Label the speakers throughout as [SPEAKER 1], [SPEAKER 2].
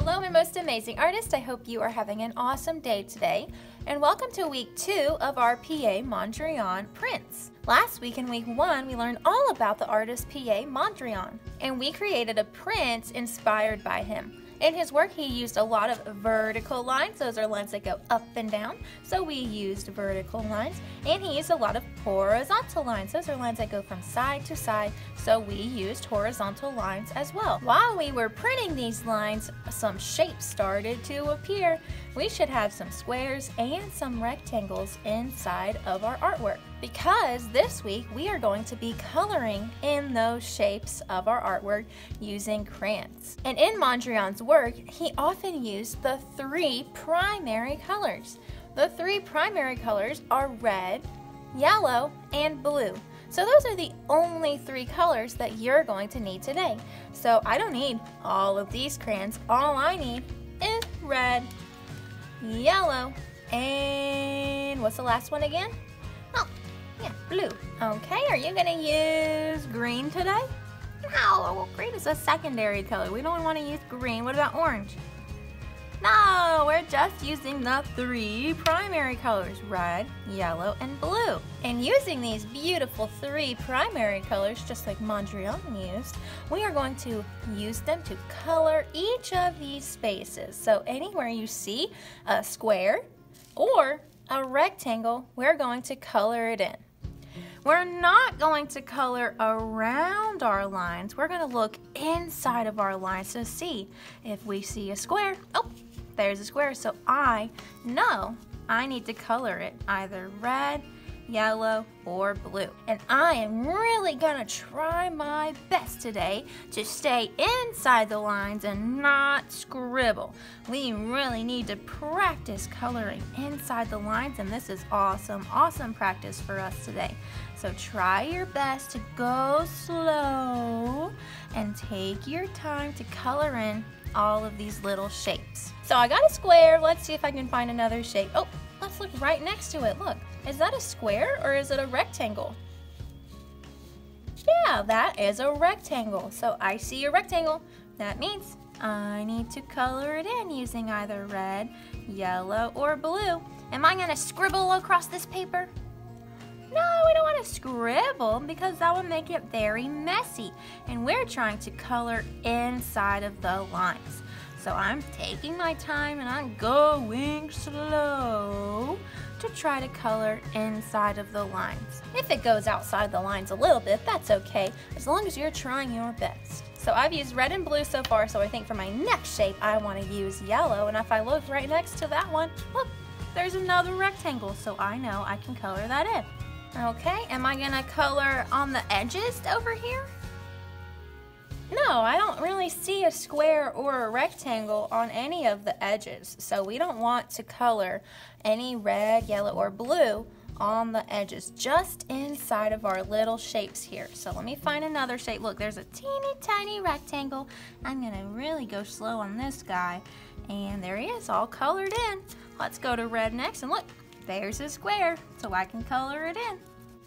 [SPEAKER 1] Hello, my most amazing artist. I hope you are having an awesome day today. And welcome to week 2 of our PA Mondrian prints. Last week in week 1, we learned all about the artist PA Mondrian. And we created a print inspired by him. In his work, he used a lot of vertical lines. Those are lines that go up and down. So we used vertical lines. And he used a lot of horizontal lines. Those are lines that go from side to side. So we used horizontal lines as well. While we were printing these lines, some shapes started to appear. We should have some squares and some rectangles inside of our artwork. Because this week we are going to be coloring in those shapes of our artwork using crayons. And in Mondrian's work, he often used the 3 primary colors. The 3 primary colors are red, yellow, and blue. So those are the only 3 colors that you're going to need today. So I don't need all of these crayons. All I need is red, yellow, and what's the last one again? Oh, yeah, blue. Okay, are you gonna use green today? No, well, green is a secondary color. We don't want to use green. What about orange? No, we're just using the 3 primary colors, red, yellow, and blue. And using these beautiful 3 primary colors, just like Mondrian used, we are going to use them to color each of these spaces. So anywhere you see a square or a rectangle, we're going to color it in. We're not going to color around our lines. We're going to look inside of our lines to see if we see a square. Oh, there's a square. So I know I need to color it either red, yellow, or blue. And I am really gonna try my best today to stay inside the lines and not scribble. We really need to practice coloring inside the lines, and this is awesome practice for us today. So try your best to go slow and take your time to color in all of these little shapes. So I got a square. Let's see if I can find another shape. Oh, let's look right next to it. Look, is that a square or is it a rectangle? Yeah, that is a rectangle. So I see a rectangle. That means I need to color it in using either red, yellow, or blue. Am I gonna scribble across this paper? No, we don't want to scribble because that would make it very messy. And we're trying to color inside of the lines. So I'm taking my time and I'm going slow to try to color inside of the lines. If it goes outside the lines a little bit, that's okay, as long as you're trying your best. So I've used red and blue so far, so I think for my next shape, I want to use yellow. And if I look right next to that one, look, there's another rectangle, so I know I can color that in. Okay, am I gonna color on the edges over here? No, I don't really see a square or a rectangle on any of the edges, so we don't want to color any red, yellow, or blue on the edges, just inside of our little shapes here. So let me find another shape. Look, there's a teeny tiny rectangle. I'm gonna really go slow on this guy, and there he is, all colored in. Let's go to red next, and look, there's a square, so I can color it in.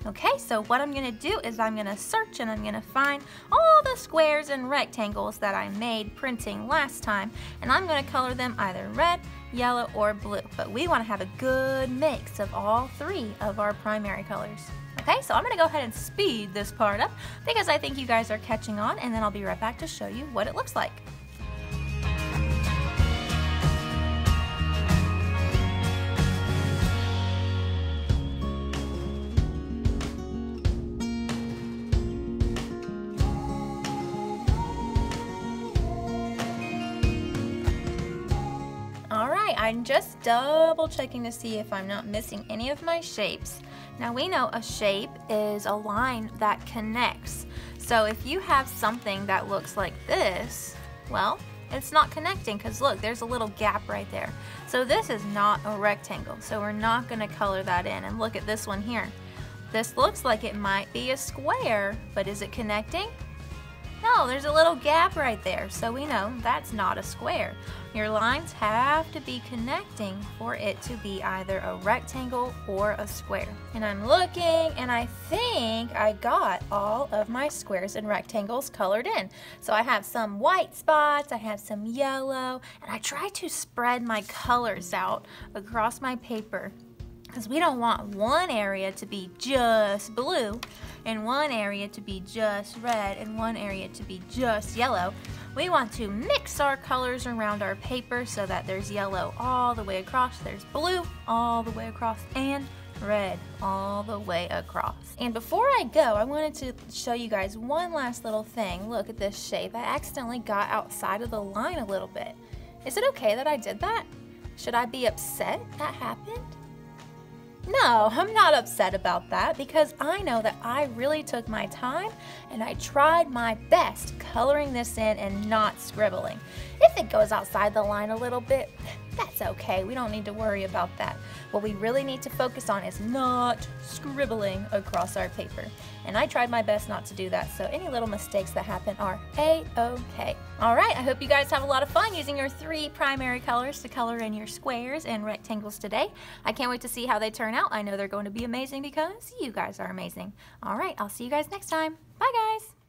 [SPEAKER 1] Okay, so what I'm gonna do is I'm gonna search and I'm gonna find all the squares and rectangles that I made printing last time, and I'm gonna color them either red, yellow, or blue. But we wanna have a good mix of all 3 of our primary colors. Okay, so I'm gonna go ahead and speed this part up because I think you guys are catching on, and then I'll be right back to show you what it looks like. I'm just double checking to see if I'm not missing any of my shapes. Now we know a shape is a line that connects. So if you have something that looks like this, well, it's not connecting because look, there's a little gap right there. So this is not a rectangle, so we're not gonna color that in. And look at this one here. This looks like it might be a square, but is it connecting? No, there's a little gap right there, so we know that's not a square. Your lines have to be connecting for it to be either a rectangle or a square. And I'm looking, and I think I got all of my squares and rectangles colored in. So I have some white spots, I have some yellow, and I try to spread my colors out across my paper, because we don't want one area to be just blue and one area to be just red and one area to be just yellow. We want to mix our colors around our paper so that there's yellow all the way across, there's blue all the way across, and red all the way across. And before I go, I wanted to show you guys one last little thing. Look at this shape. I accidentally got outside of the line a little bit. Is it okay that I did that? Should I be upset that happened? No, I'm not upset about that, because I know that I really took my time and I tried my best coloring this in and not scribbling. If it goes outside the line a little bit, that's okay. We don't need to worry about that. What we really need to focus on is not scribbling across our paper. And I tried my best not to do that, so any little mistakes that happen are A-okay. All right, I hope you guys have a lot of fun using your 3 primary colors to color in your squares and rectangles today. I can't wait to see how they turn out. I know they're going to be amazing because you guys are amazing. All right, I'll see you guys next time. Bye, guys.